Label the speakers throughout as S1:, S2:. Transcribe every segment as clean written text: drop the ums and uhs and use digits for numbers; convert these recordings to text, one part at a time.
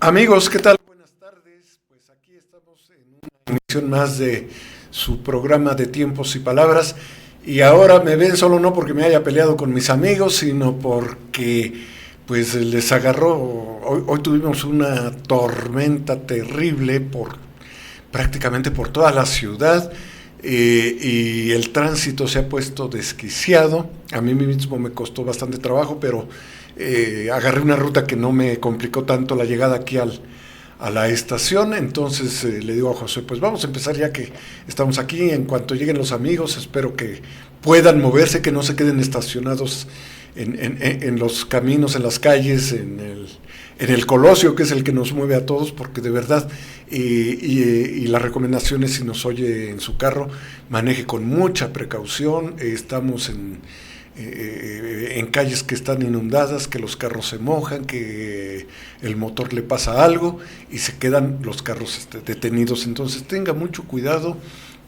S1: Amigos, ¿qué tal? Buenas tardes. Pues aquí estamos en una emisión más de su programa de Tiempos y Palabras. Y ahora me ven solo no porque me haya peleado con mis amigos, sino porque pues les agarró. Hoy tuvimos una tormenta terrible prácticamente por toda la ciudad. Y el tránsito se ha puesto desquiciado. A mí mismo me costó bastante trabajo, pero agarré una ruta que no me complicó tanto la llegada aquí a la estación. Entonces le digo a José, pues vamos a empezar ya que estamos aquí. En cuanto lleguen los amigos, espero que puedan moverse, que no se queden estacionados en los caminos, en las calles, en el Colosio, que es el que nos mueve a todos, porque de verdad, y la recomendación es, si nos oye en su carro, maneje con mucha precaución. Estamos en calles que están inundadas, que los carros se mojan, que el motor le pasa algo y se quedan los carros detenidos. Entonces tenga mucho cuidado,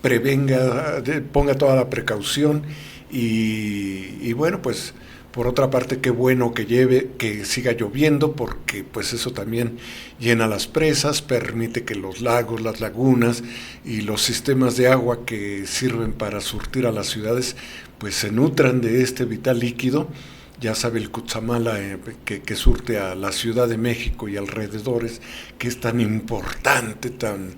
S1: prevenga, ponga toda la precaución y bueno, pues por otra parte, qué bueno que siga lloviendo, porque pues eso también llena las presas, permite que los lagos, las lagunas y los sistemas de agua que sirven para surtir a las ciudades pues se nutran de este vital líquido. Ya sabe el Cutzamala que surte a la Ciudad de México y alrededores, que es tan importante, tan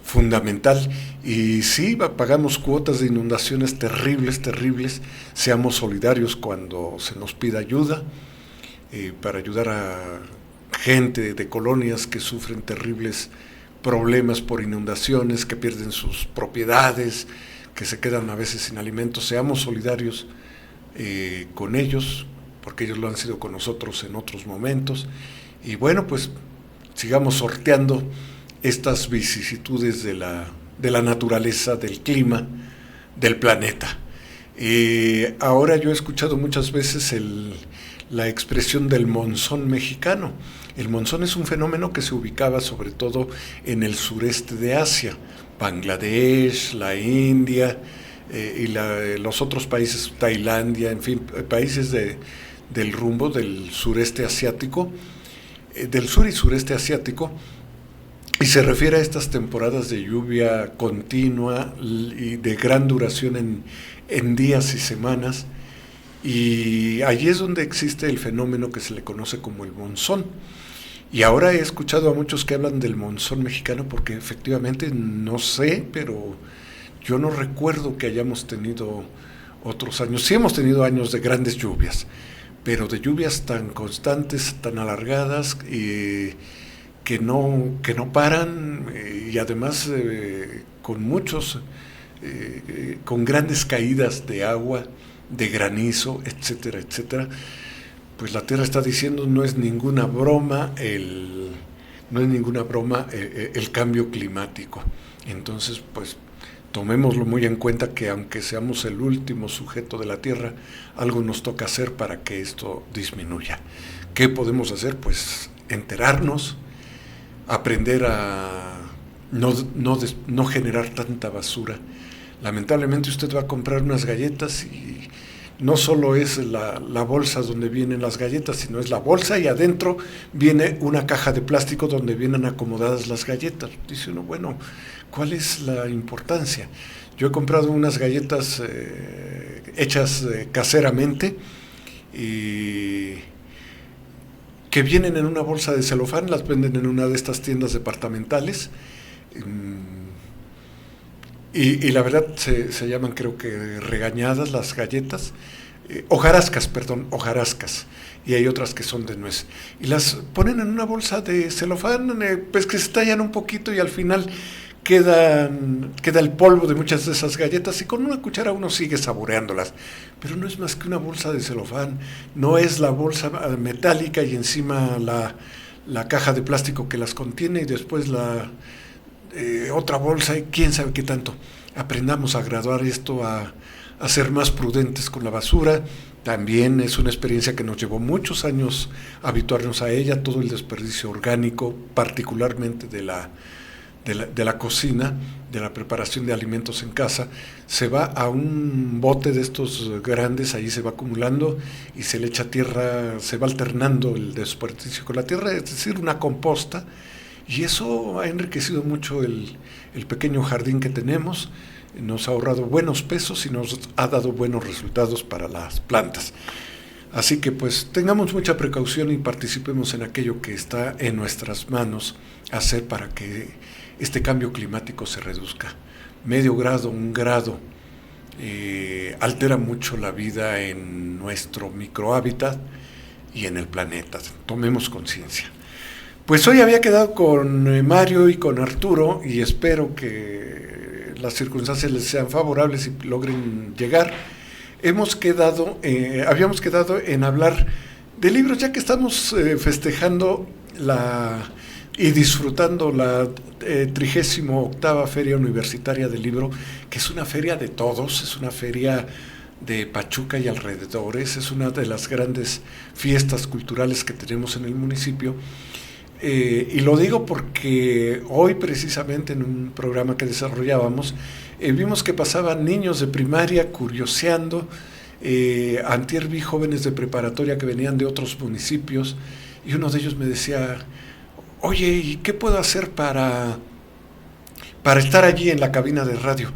S1: fundamental. Y sí, pagamos cuotas de inundaciones terribles, terribles. Seamos solidarios cuando se nos pida ayuda, para ayudar a gente de colonias que sufren terribles problemas por inundaciones, que pierden sus propiedades, que se quedan a veces sin alimentos. Seamos solidarios con ellos, porque ellos lo han sido con nosotros en otros momentos. Y bueno, pues sigamos sorteando estas vicisitudes de la naturaleza, del clima, del planeta. Ahora yo he escuchado muchas veces la expresión del monzón mexicano. El monzón es un fenómeno que se ubicaba sobre todo en el sureste de Asia, Bangladesh, la India los otros países, Tailandia, en fin, países del rumbo del sureste asiático, del sur y sureste asiático. Y se refiere a estas temporadas de lluvia continua y de gran duración en días y semanas. Y allí es donde existe el fenómeno que se le conoce como el monzón. Y ahora he escuchado a muchos que hablan del monzón mexicano, porque efectivamente no sé, pero yo no recuerdo que hayamos tenido otros años. Sí hemos tenido años de grandes lluvias, pero de lluvias tan constantes, tan alargadas, que no paran, y además con grandes caídas de agua, de granizo, etcétera, etcétera. Pues la Tierra está diciendo, no es ninguna broma el cambio climático. Entonces, pues tomémoslo muy en cuenta, que aunque seamos el último sujeto de la Tierra, algo nos toca hacer para que esto disminuya. ¿Qué podemos hacer? Pues enterarnos, aprender a no generar tanta basura. Lamentablemente usted va a comprar unas galletas y no solo es la bolsa donde vienen las galletas, sino es la bolsa y adentro viene una caja de plástico donde vienen acomodadas las galletas. Dice uno, bueno, ¿cuál es la importancia? Yo he comprado unas galletas hechas caseramente, y que vienen en una bolsa de celofán, las venden en una de estas tiendas departamentales, y la verdad se llaman, creo que regañadas las galletas, hojarascas, y hay otras que son de nuez, y las ponen en una bolsa de celofán, pues que se estallan un poquito y al final queda el polvo de muchas de esas galletas, y con una cuchara uno sigue saboreándolas, pero no es más que una bolsa de celofán. No es la bolsa metálica y encima la caja de plástico que las contiene, y después otra bolsa, y quién sabe qué tanto. Aprendamos a graduar esto, a ser más prudentes con la basura. También es una experiencia que nos llevó muchos años habituarnos a ella, todo el desperdicio orgánico, particularmente de la cocina, de la preparación de alimentos en casa, se va a un bote de estos grandes, ahí se va acumulando y se le echa tierra, se va alternando el desperdicio con la tierra, es decir, una composta, y eso ha enriquecido mucho el pequeño jardín que tenemos, nos ha ahorrado buenos pesos y nos ha dado buenos resultados para las plantas. Así que pues tengamos mucha precaución y participemos en aquello que está en nuestras manos hacer para que este cambio climático se reduzca. Medio grado, 1 grado, altera mucho la vida en nuestro microhábitat y en el planeta. Tomemos conciencia. Pues hoy había quedado con Mario y con Arturo y espero que las circunstancias les sean favorables y logren llegar. Habíamos quedado en hablar de libros, ya que estamos festejando y disfrutando la 38ª Feria Universitaria del Libro, que es una feria de todos, es una feria de Pachuca y alrededores, es una de las grandes fiestas culturales que tenemos en el municipio. Y lo digo porque hoy precisamente en un programa que desarrollábamos vimos que pasaban niños de primaria curioseando, antier vi jóvenes de preparatoria que venían de otros municipios y uno de ellos me decía, oye, ¿y qué puedo hacer para estar allí en la cabina de radio?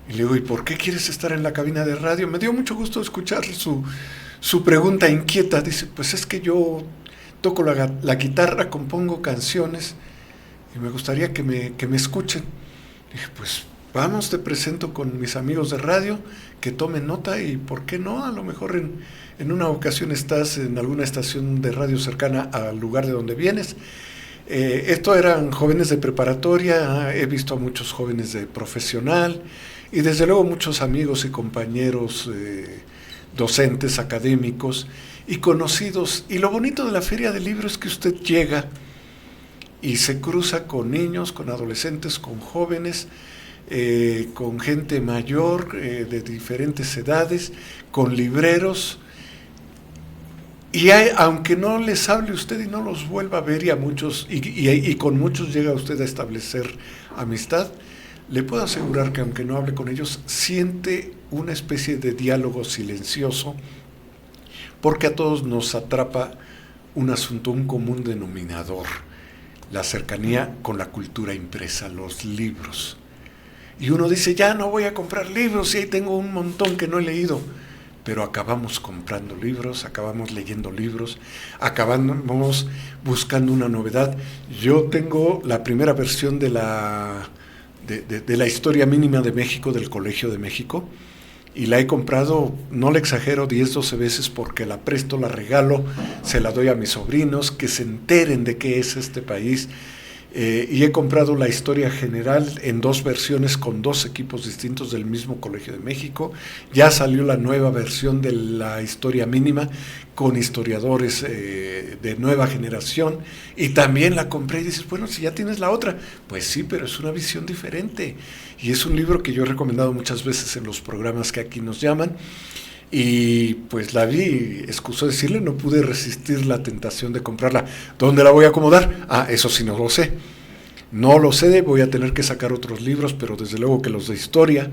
S1: Y le digo, ¿y por qué quieres estar en la cabina de radio? Me dio mucho gusto escuchar su pregunta inquieta. Dice, pues es que yo toco la guitarra, compongo canciones y me gustaría que me escuchen. Dije, pues vamos, te presento con mis amigos de radio, que tomen nota y ¿por qué no? A lo mejor en una ocasión estás en alguna estación de radio cercana al lugar de donde vienes. Esto eran jóvenes de preparatoria, he visto a muchos jóvenes de profesional y desde luego muchos amigos y compañeros docentes, académicos y conocidos. Y lo bonito de la Feria del Libro es que usted llega y se cruza con niños, con adolescentes, con jóvenes, con gente mayor de diferentes edades, con libreros. Y aunque no les hable usted y no los vuelva a ver, y a muchos y con muchos llega usted a establecer amistad, le puedo asegurar que aunque no hable con ellos, siente una especie de diálogo silencioso, porque a todos nos atrapa un asunto, un común denominador, la cercanía con la cultura impresa, los libros. Y uno dice, ya no voy a comprar libros, y ahí tengo un montón que no he leído. Pero acabamos comprando libros, acabamos leyendo libros, acabamos buscando una novedad. Yo tengo la primera versión de la Historia Mínima de México, del Colegio de México, y la he comprado, no le exagero, 10, 12 veces porque la presto, la regalo, se la doy a mis sobrinos, que se enteren de qué es este país. Y he comprado la Historia General en 2 versiones con 2 equipos distintos del mismo Colegio de México. Ya salió la nueva versión de la Historia Mínima con historiadores de nueva generación y también la compré y dices, bueno, si ya tienes la otra, pues sí, pero es una visión diferente y es un libro que yo he recomendado muchas veces en los programas que aquí nos llaman. Y pues la vi, excuso decirle, no pude resistir la tentación de comprarla. ¿Dónde la voy a acomodar? Eso sí no lo sé. No lo sé, voy a tener que sacar otros libros, pero desde luego que los de historia,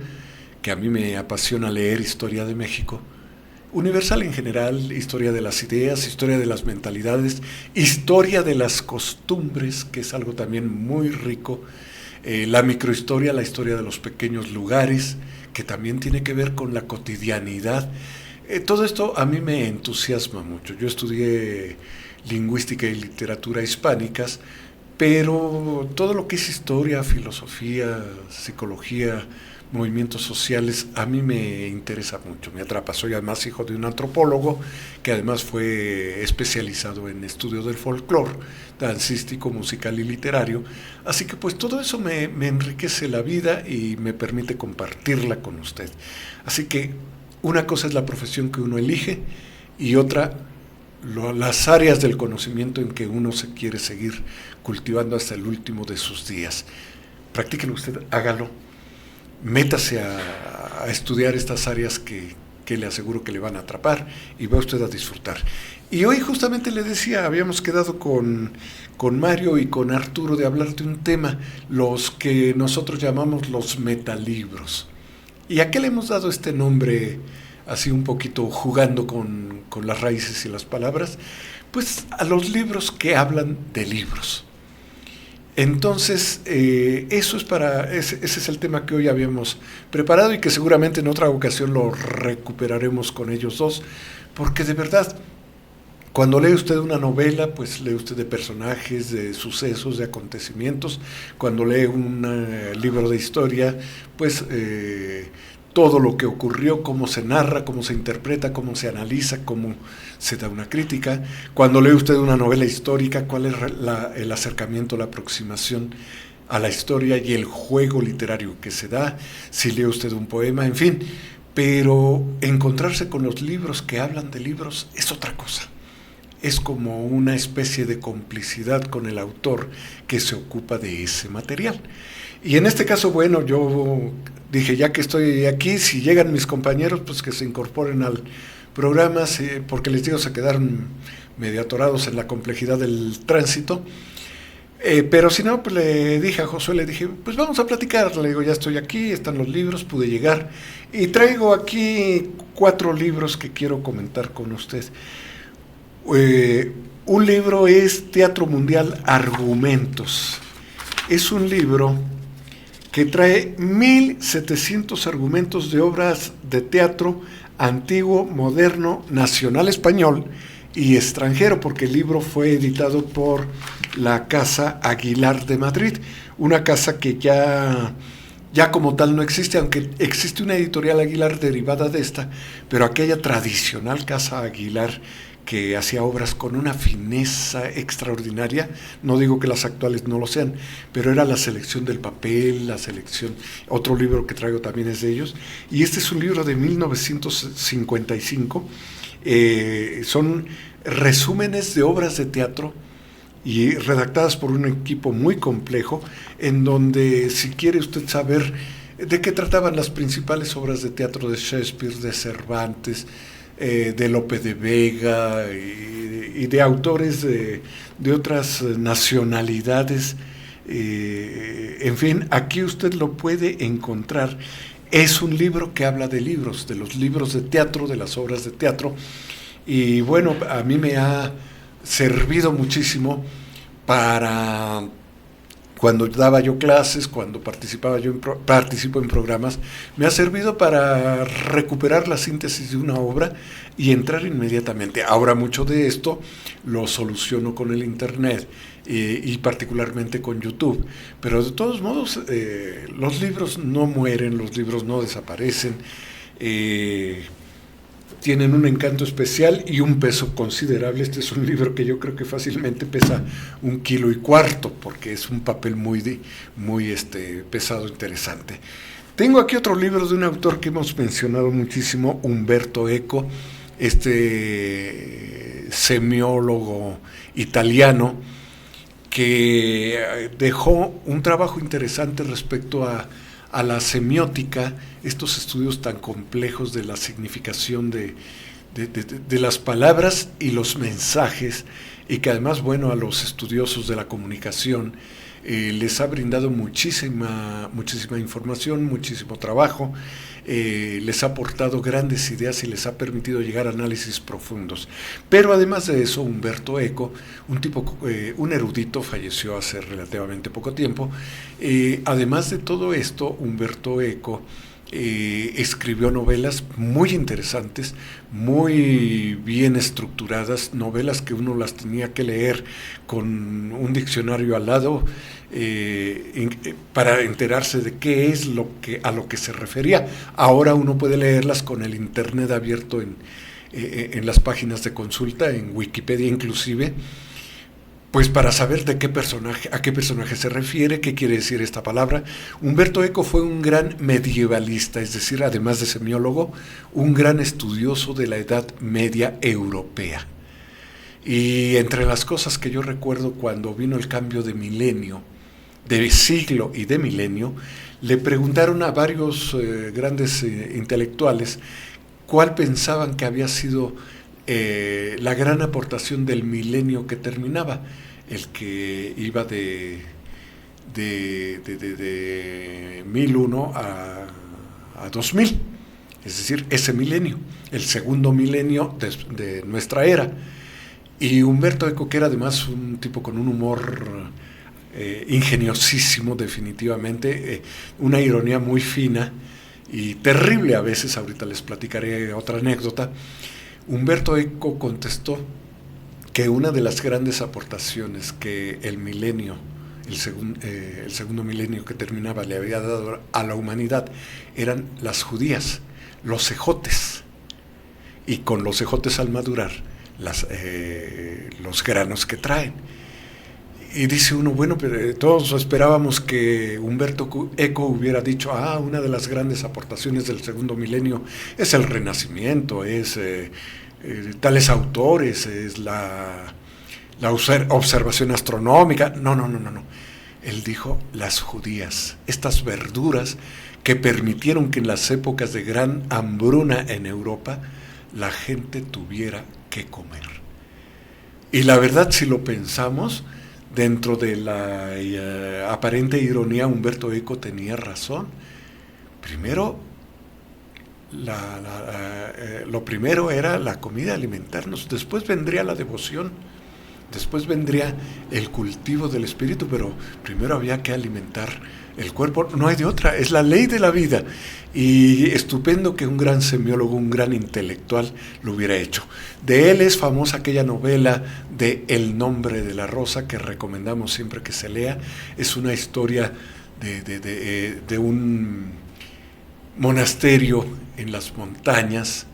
S1: que a mí me apasiona leer historia de México, universal en general, historia de las ideas, historia de las mentalidades, historia de las costumbres, que es algo también muy rico, la microhistoria, la historia de los pequeños lugares, que también tiene que ver con la cotidianidad. Todo esto a mí me entusiasma mucho. Yo estudié lingüística y literatura hispánicas, pero todo lo que es historia, filosofía, psicología, movimientos sociales, a mí me interesa mucho, me atrapa. Soy además hijo de un antropólogo que además fue especializado en estudio del folclore, dancístico, musical y literario. Así que pues todo eso me enriquece la vida y me permite compartirla con usted. Así que una cosa es la profesión que uno elige y otra las áreas del conocimiento en que uno se quiere seguir cultivando hasta el último de sus días. Practíquelo usted, hágalo. Métase a estudiar estas áreas que que le aseguro que le van a atrapar y va usted a disfrutar. Y hoy justamente le decía, habíamos quedado con Mario y con Arturo de hablar de un tema, los que nosotros llamamos los metalibros. ¿Y a qué le hemos dado este nombre así un poquito jugando con las raíces y las palabras? Pues a los libros que hablan de libros. Entonces, ese es el tema que hoy habíamos preparado y que seguramente en otra ocasión lo recuperaremos con ellos dos, porque de verdad, cuando lee usted una novela, pues lee usted de personajes, de sucesos, de acontecimientos. Cuando lee un libro de historia, pues todo lo que ocurrió, cómo se narra, cómo se interpreta, cómo se analiza, cómo se da una crítica. Cuando lee usted una novela histórica, cuál es el acercamiento, la aproximación a la historia y el juego literario que se da, si lee usted un poema, en fin. Pero encontrarse con los libros que hablan de libros es otra cosa. Es como una especie de complicidad con el autor que se ocupa de ese material. Y en este caso, bueno, yo dije, ya que estoy aquí, si llegan mis compañeros, pues que se incorporen al programa, porque les digo, se quedaron medio atorados en la complejidad del tránsito. Pero si no, pues le dije a Josué, le dije, pues vamos a platicar. Le digo, ya estoy aquí, están los libros, pude llegar. Y traigo aquí 4 libros que quiero comentar con usted. Un libro es Teatro Mundial Argumentos. Es un libro que trae 1700 argumentos de obras de teatro antiguo, moderno, nacional español y extranjero, porque el libro fue editado por la Casa Aguilar de Madrid, una casa que ya como tal no existe, aunque existe una editorial Aguilar derivada de esta, pero aquella tradicional Casa Aguilar que hacía obras con una fineza extraordinaria, no digo que las actuales no lo sean, pero era la selección del papel, la selección, otro libro que traigo también es de ellos, y este es un libro de 1955, son resúmenes de obras de teatro y redactadas por un equipo muy complejo, en donde si quiere usted saber de qué trataban las principales obras de teatro de Shakespeare, de Cervantes, de Lope de Vega y de autores de otras nacionalidades, en fin, aquí usted lo puede encontrar. Es un libro que habla de libros, de los libros de teatro, de las obras de teatro, y bueno, a mí me ha servido muchísimo para cuando daba yo clases, cuando participo en programas, me ha servido para recuperar la síntesis de una obra y entrar inmediatamente. Ahora mucho de esto lo soluciono con el internet y particularmente con YouTube, pero de todos modos los libros no mueren, los libros no desaparecen, tienen un encanto especial y un peso considerable. Este es un libro que yo creo que fácilmente pesa 1,4 kilos, porque es un papel muy pesado, interesante. Tengo aquí otro libro de un autor que hemos mencionado muchísimo, Umberto Eco, semiólogo italiano, que dejó un trabajo interesante respecto a la semiótica, estos estudios tan complejos de la significación de las palabras y los mensajes, y que además, bueno, a los estudiosos de la comunicación les ha brindado muchísima información, muchísimo trabajo, les ha aportado grandes ideas y les ha permitido llegar a análisis profundos. Pero además de eso, Umberto Eco, un erudito, falleció hace relativamente poco tiempo. Además de todo esto, Umberto Eco escribió novelas muy interesantes, muy bien estructuradas, novelas que uno las tenía que leer con un diccionario al lado para enterarse de qué es a lo que se refería. Ahora uno puede leerlas con el internet abierto en las páginas de consulta, en Wikipedia inclusive, pues para saber a qué personaje se refiere, qué quiere decir esta palabra. Umberto Eco fue un gran medievalista, es decir, además de semiólogo, un gran estudioso de la Edad Media europea. Y entre las cosas que yo recuerdo cuando vino el cambio de milenio, de siglo y de milenio, le preguntaron a varios grandes intelectuales cuál pensaban que había sido la gran aportación del milenio que terminaba, el que iba de 1001 a 2000, es decir, ese milenio, el segundo milenio de nuestra era. Y Umberto Eco, que era además un tipo con un humor ingeniosísimo, definitivamente, una ironía muy fina y terrible a veces, ahorita les platicaré otra anécdota. Humberto Eco contestó que una de las grandes aportaciones que el milenio, el segundo milenio que terminaba, le había dado a la humanidad eran las judías, los ejotes, y con los ejotes al madurar, los granos que traen. Y dice uno, bueno, pero todos esperábamos que Umberto Eco hubiera dicho, una de las grandes aportaciones del segundo milenio es el Renacimiento, es tales autores, es la observación astronómica. No. Él dijo las judías, estas verduras que permitieron que en las épocas de gran hambruna en Europa la gente tuviera que comer. Y la verdad, si lo pensamos, dentro de la aparente ironía, Umberto Eco tenía razón. Primero, lo primero era la comida, alimentarnos. Después vendría la devoción, después vendría el cultivo del espíritu, pero primero había que alimentar el cuerpo. No hay de otra, es la ley de la vida. Y estupendo que un gran semiólogo, un gran intelectual lo hubiera hecho. De él es famosa aquella novela de El nombre de la rosa, que recomendamos siempre que se lea. Es una historia de un monasterio en las montañas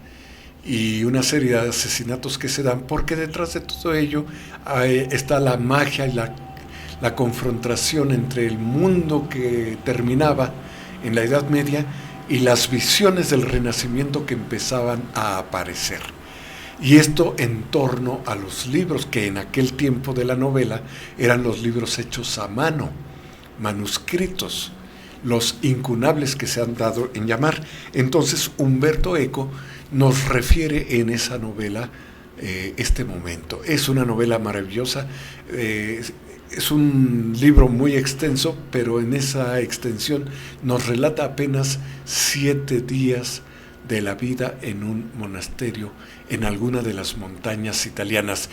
S1: y una serie de asesinatos que se dan, porque detrás de todo ello está la magia y la confrontación entre el mundo que terminaba en la Edad Media y las visiones del Renacimiento que empezaban a aparecer. Y esto en torno a los libros, que en aquel tiempo de la novela eran los libros hechos a mano, manuscritos, los incunables que se han dado en llamar. Entonces Umberto Eco nos refiere en esa novela este momento. Es una novela maravillosa, es un libro muy extenso, pero en esa extensión nos relata apenas 7 días de la vida en un monasterio en alguna de las montañas italianas.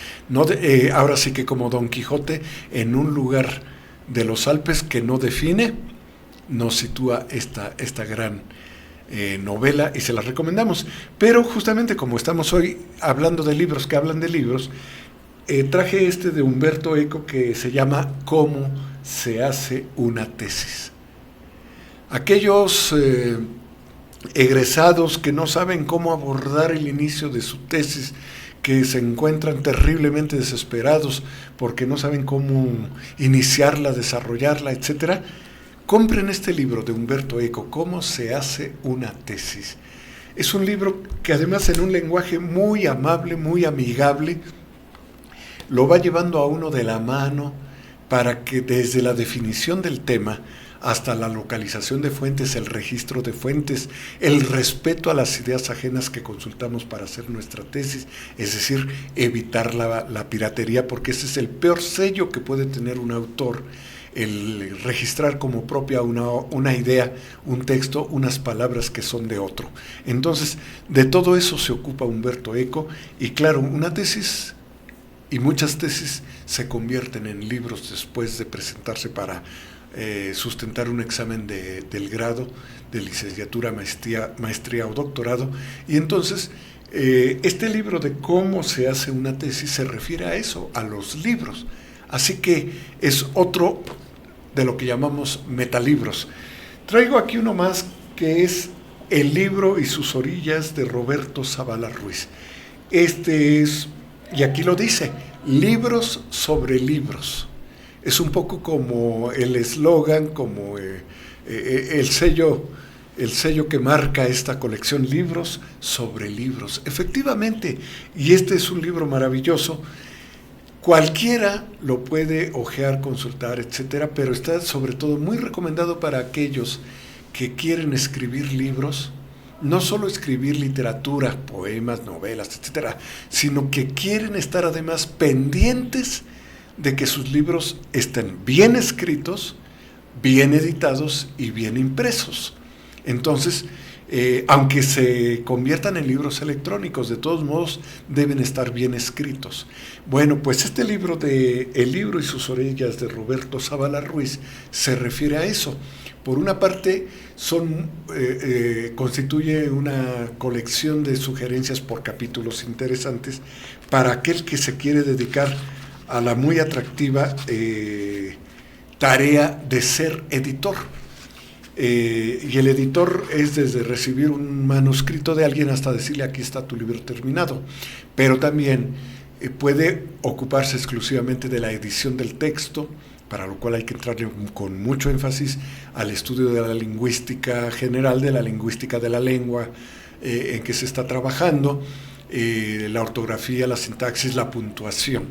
S1: Ahora sí que como Don Quijote, en un lugar de los Alpes que no define, nos sitúa esta gran novela, y se la recomendamos. Pero justamente como estamos hoy hablando de libros que hablan de libros, traje de Umberto Eco, que se llama ¿Cómo se hace una tesis? Aquellos egresados que no saben cómo abordar el inicio de su tesis, que se encuentran terriblemente desesperados porque no saben cómo iniciarla, desarrollarla, etcétera, compren este libro de Umberto Eco, ¿Cómo se hace una tesis? Es un libro que además, en un lenguaje muy amable, muy amigable, lo va llevando a uno de la mano para que desde la definición del tema hasta la localización de fuentes, el registro de fuentes, el respeto a las ideas ajenas que consultamos para hacer nuestra tesis, es decir, evitar la piratería, porque ese es el peor sello que puede tener un autor, el registrar como propia una idea, un texto, unas palabras que son de otro. Entonces, de todo eso se ocupa Umberto Eco, y claro, una tesis y muchas tesis se convierten en libros después de presentarse para sustentar un examen del grado, de licenciatura, maestría o doctorado. Y entonces este libro de cómo se hace una tesis se refiere a eso, a los libros. Así que es otro de lo que llamamos metalibros. Traigo aquí uno más, que es El libro y sus orillas, de Roberto Zavala Ruiz. Este es, y aquí lo dice, libros sobre libros. Es un poco como el eslogan, como el sello que marca esta colección, libros sobre libros. Efectivamente, y este es un libro maravilloso. Cualquiera lo puede hojear, consultar, etcétera, pero está sobre todo muy recomendado para aquellos que quieren escribir libros, no solo escribir literatura, poemas, novelas, etcétera, sino que quieren estar además pendientes de que sus libros estén bien escritos, bien editados y bien impresos. Entonces, aunque se conviertan en libros electrónicos, de todos modos deben estar bien escritos. Bueno, pues este libro de El libro y sus orillas de Roberto Zavala Ruiz se refiere a eso. Por una parte, constituye una colección de sugerencias por capítulos interesantes para aquel que se quiere dedicar a la muy atractiva tarea de ser editor. Y el editor es desde recibir un manuscrito de alguien hasta decirle aquí está tu libro terminado, pero también puede ocuparse exclusivamente de la edición del texto, para lo cual hay que entrar con mucho énfasis al estudio de la lingüística general, de la lingüística de la lengua en que se está trabajando, la ortografía, la sintaxis, la puntuación,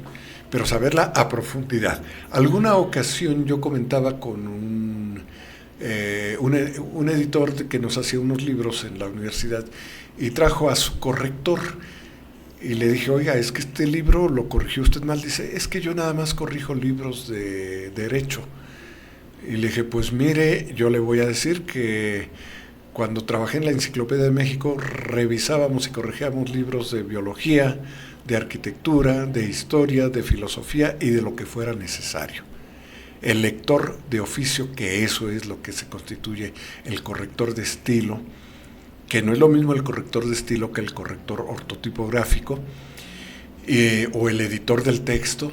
S1: pero saberla a profundidad. Alguna ocasión yo comentaba con un editor que nos hacía unos libros en la universidad y trajo a su corrector y le dije, oiga, es que este libro lo corrigió usted mal. Dice, es que yo nada más corrijo libros de derecho. Y le dije, pues mire, yo le voy a decir que cuando trabajé en la Enciclopedia de México revisábamos y corregíamos libros de biología, de arquitectura, de historia, de filosofía y de lo que fuera necesario. El lector de oficio, que eso es lo que se constituye el corrector de estilo, que no es lo mismo el corrector de estilo que el corrector ortotipográfico o el editor del texto.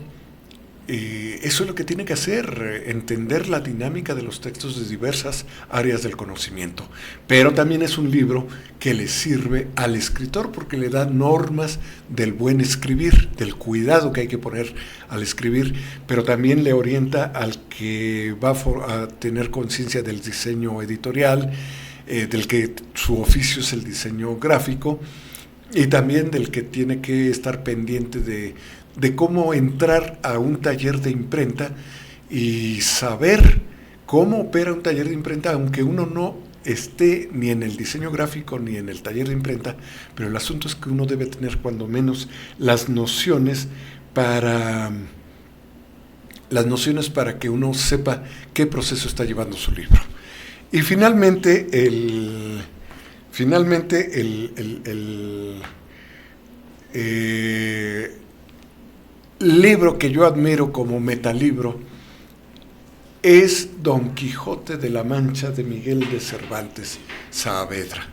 S1: Eso es lo que tiene que hacer, entender la dinámica de los textos de diversas áreas del conocimiento. Pero también es un libro que le sirve al escritor porque le da normas del buen escribir, del cuidado que hay que poner al escribir, pero también le orienta al que va a tener conciencia del diseño editorial, del que su oficio es el diseño gráfico, y también del que tiene que estar pendiente de cómo entrar a un taller de imprenta y saber cómo opera un taller de imprenta, aunque uno no esté ni en el diseño gráfico ni en el taller de imprenta, pero el asunto es que uno debe tener cuando menos las nociones para que uno sepa qué proceso está llevando su libro. Y finalmente el libro que yo admiro como metalibro es Don Quijote de la Mancha de Miguel de Cervantes Saavedra.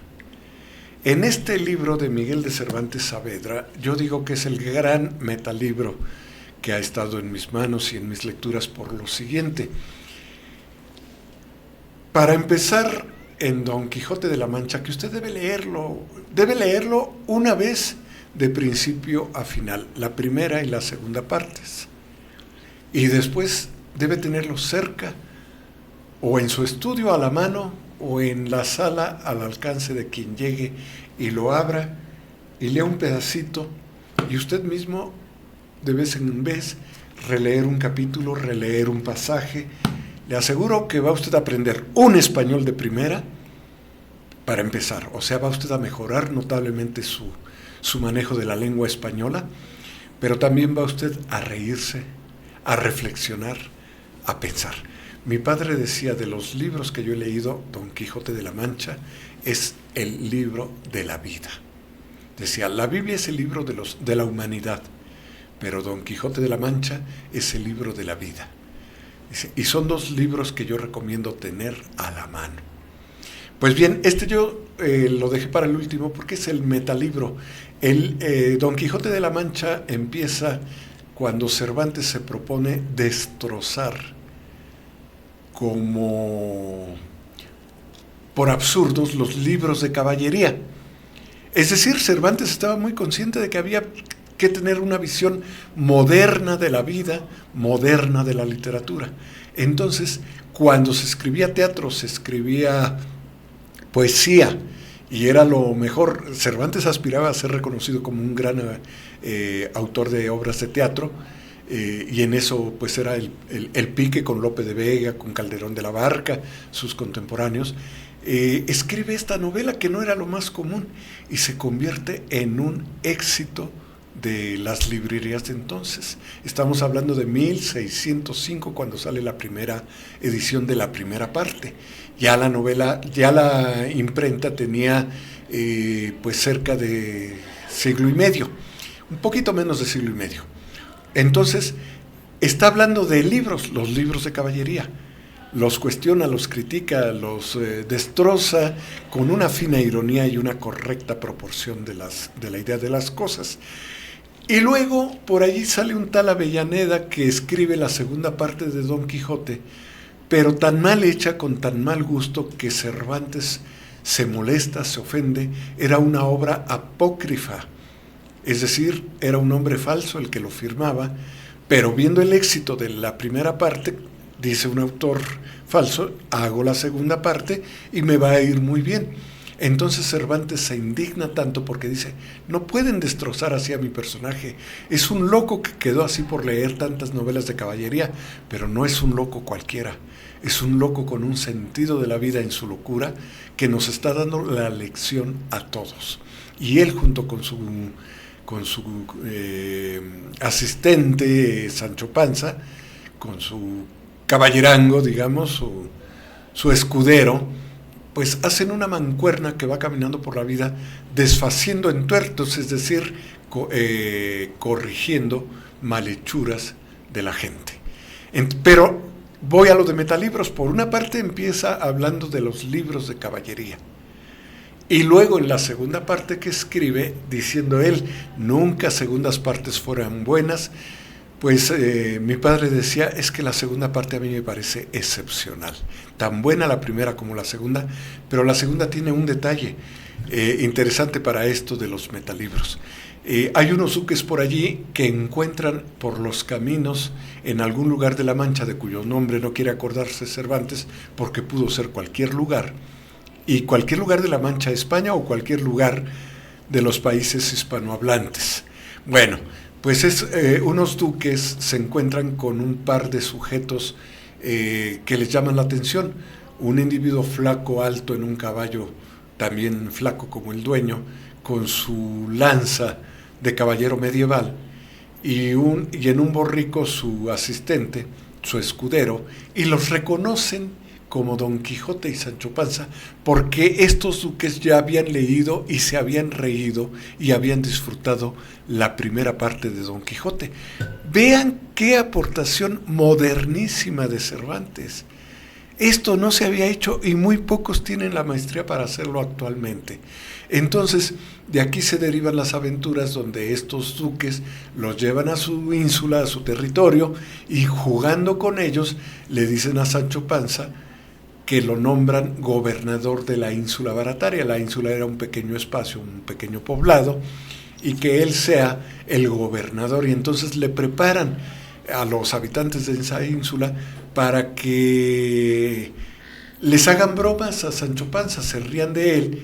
S1: En este libro de Miguel de Cervantes Saavedra, yo digo que es el gran metalibro que ha estado en mis manos y en mis lecturas por lo siguiente. Para empezar, en Don Quijote de la Mancha, que usted debe leerlo una vez de principio a final, la primera y la segunda partes. Y después debe tenerlo cerca, o en su estudio a la mano, o en la sala al alcance de quien llegue y lo abra y lea un pedacito, y usted mismo de vez en vez releer un capítulo, releer un pasaje. Le aseguro que va usted a aprender un español de primera para empezar, o sea, va usted a mejorar notablemente su manejo de la lengua española, pero también va usted a reírse, a reflexionar, a pensar. Mi padre decía, de los libros que yo he leído, Don Quijote de la Mancha es el libro de la vida. Decía, la Biblia es el libro de la humanidad, pero Don Quijote de la Mancha es el libro de la vida. Y son dos libros que yo recomiendo tener a la mano. Pues bien, yo lo dejé para el último porque es el metalibro. Don Quijote de la Mancha empieza cuando Cervantes se propone destrozar como por absurdos los libros de caballería. Es decir, Cervantes estaba muy consciente de que había que tener una visión moderna de la vida, moderna de la literatura. Entonces, cuando se escribía teatro, se escribía poesía, y era lo mejor. Cervantes aspiraba a ser reconocido como un gran autor de obras de teatro, y en eso pues era el pique con Lope de Vega, con Calderón de la Barca, sus contemporáneos. escribe esta novela que no era lo más común y se convierte en un éxito de las librerías de entonces. Estamos hablando de 1605 cuando sale la primera edición de la primera parte. Ya la novela, ya la imprenta tenía pues cerca de siglo y medio, un poquito menos de siglo y medio. Entonces está hablando de libros, los libros de caballería. Los cuestiona, los critica, los destroza con una fina ironía y una correcta proporción de la idea de las cosas. Y luego por allí sale un tal Avellaneda que escribe la segunda parte de Don Quijote, pero tan mal hecha, con tan mal gusto, que Cervantes se molesta, se ofende. Era una obra apócrifa, es decir, era un hombre falso el que lo firmaba, pero viendo el éxito de la primera parte, dice un autor falso, hago la segunda parte y me va a ir muy bien. Entonces Cervantes se indigna tanto porque dice, no pueden destrozar así a mi personaje, es un loco que quedó así por leer tantas novelas de caballería, pero no es un loco cualquiera, es un loco con un sentido de la vida en su locura que nos está dando la lección a todos. Y él junto con su asistente Sancho Panza, con su caballerango, digamos, su escudero, pues hacen una mancuerna que va caminando por la vida desfaciendo entuertos, es decir, corrigiendo malhechuras de la gente. Pero voy a lo de metalibros. Por una parte empieza hablando de los libros de caballería. Y luego en la segunda parte que escribe, diciendo él, nunca segundas partes fueran buenas, pues mi padre decía, es que la segunda parte a mí me parece excepcional. Tan buena la primera como la segunda, pero la segunda tiene un detalle interesante para esto de los metalibros. Hay unos duques por allí que encuentran por los caminos en algún lugar de la Mancha, de cuyo nombre no quiere acordarse Cervantes, porque pudo ser cualquier lugar, y cualquier lugar de la Mancha, España, o cualquier lugar de los países hispanohablantes. Bueno, pues unos duques se encuentran con un par de sujetos que les llaman la atención. Un individuo flaco, alto, en un caballo también flaco como el dueño, con su lanza de caballero medieval, y en un borrico su asistente, su escudero, y los reconocen como Don Quijote y Sancho Panza, porque estos duques ya habían leído y se habían reído y habían disfrutado la primera parte de Don Quijote. Vean qué aportación modernísima de Cervantes. Esto no se había hecho y muy pocos tienen la maestría para hacerlo actualmente. Entonces, de aquí se derivan las aventuras donde estos duques los llevan a su ínsula, a su territorio, y jugando con ellos le dicen a Sancho Panza que lo nombran gobernador de la ínsula barataria. La ínsula era un pequeño espacio, un pequeño poblado, y que él sea el gobernador. Y entonces le preparan a los habitantes de esa ínsula para que les hagan bromas a Sancho Panza, se rían de él,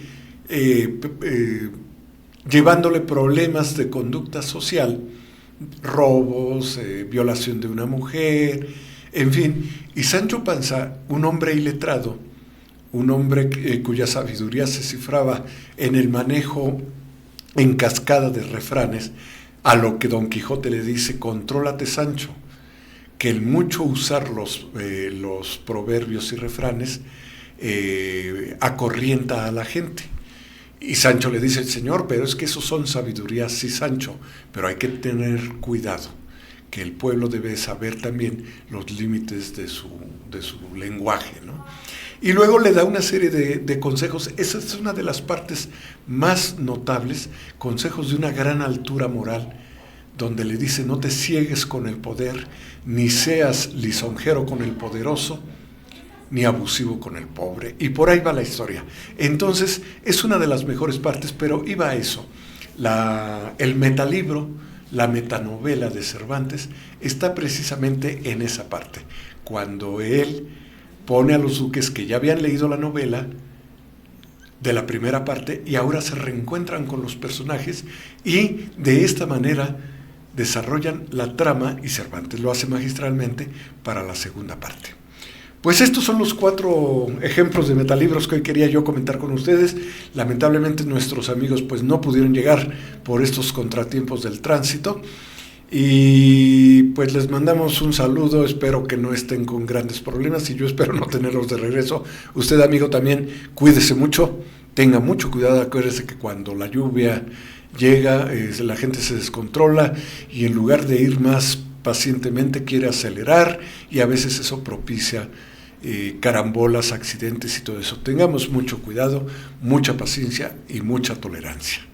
S1: llevándole problemas de conducta social, robos, violación de una mujer, en fin. Y Sancho Panza, un hombre iletrado, un hombre cuya sabiduría se cifraba en el manejo en cascada de refranes, a lo que Don Quijote le dice, contrólate, Sancho, que el mucho usar los proverbios y refranes acorrienta a la gente. Y Sancho le dice, señor, pero es que esos son sabidurías, sí, Sancho, pero hay que tener cuidado, que el pueblo debe saber también los límites de su lenguaje, ¿no? Y luego le da una serie de consejos. Esa es una de las partes más notables, consejos de una gran altura moral, donde le dice, no te ciegues con el poder, ni seas lisonjero con el poderoso, ni abusivo con el pobre. Y por ahí va la historia. Entonces, es una de las mejores partes, pero iba a eso. El metalibro, la metanovela de Cervantes, está precisamente en esa parte, cuando él pone a los duques que ya habían leído la novela de la primera parte y ahora se reencuentran con los personajes, y de esta manera desarrollan la trama, y Cervantes lo hace magistralmente para la segunda parte. Pues estos son los 4 ejemplos de metalibros que hoy quería yo comentar con ustedes. Lamentablemente nuestros amigos pues no pudieron llegar por estos contratiempos del tránsito. Y pues les mandamos un saludo, espero que no estén con grandes problemas y yo espero no tenerlos de regreso. Usted, amigo, también cuídese mucho, tenga mucho cuidado, acuérdese que cuando la lluvia llega la gente se descontrola y en lugar de ir más pacientemente quiere acelerar y a veces eso propicia carambolas, accidentes y todo eso. Tengamos mucho cuidado, mucha paciencia y mucha tolerancia.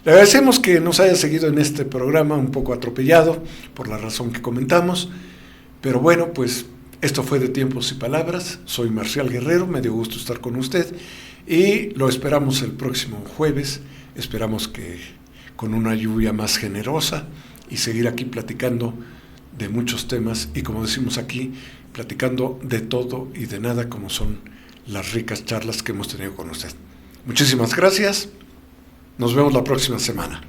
S1: Le agradecemos que nos haya seguido en este programa un poco atropellado por la razón que comentamos, pero bueno, pues esto fue de Tiempos y Palabras. Soy Marcial Guerrero, me dio gusto estar con usted y lo esperamos el próximo jueves. Esperamos que con una lluvia más generosa y seguir aquí platicando de muchos temas y, como decimos aquí, platicando de todo y de nada, como son las ricas charlas que hemos tenido con usted. Muchísimas gracias. Nos vemos la próxima semana.